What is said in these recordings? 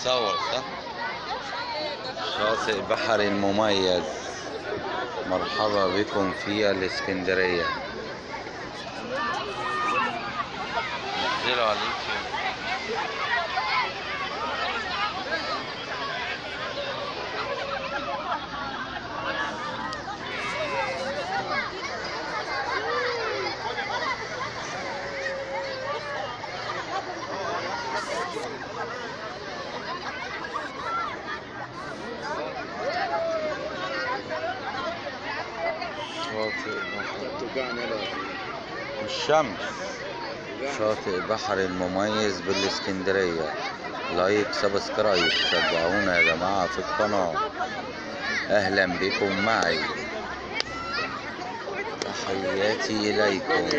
بتصور صح؟ شاطئ بحري مميز، مرحبا بكم في الإسكندرية. نزلوا على اليوتيوب. شاطئ بحري الشمس، شاطئ بحري المميز بالإسكندرية. لايك سبسكرايب، شجعونا يا جماعة في القناة. أهلا بكم معي، تحياتي إليكم.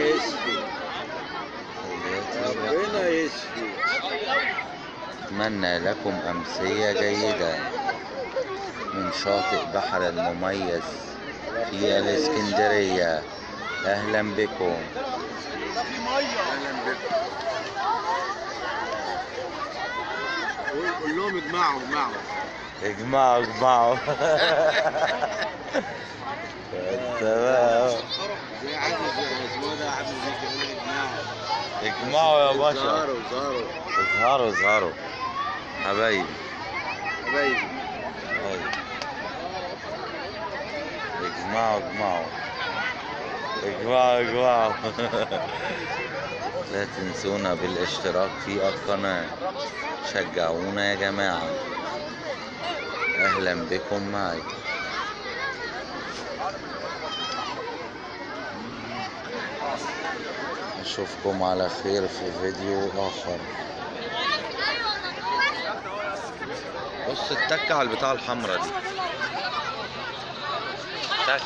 أتمنى لكم أمسية جيدة من شاطئ بحر المميز في الإسكندرية. أهلا بكم. قول لهم اجمعوا اجمعوا تمام. زي عادل زي اسمه ده عادل زي كده اجمعوا يا باشا. اظهروا حبايبي. اجمعوا لا تنسونا بالاشتراك في القناة، شجعونا يا جماعة. اهلا بكم معي. اشوفكم على خير في فيديو اخر. بص التكة على البتاع الحمرا دي، تك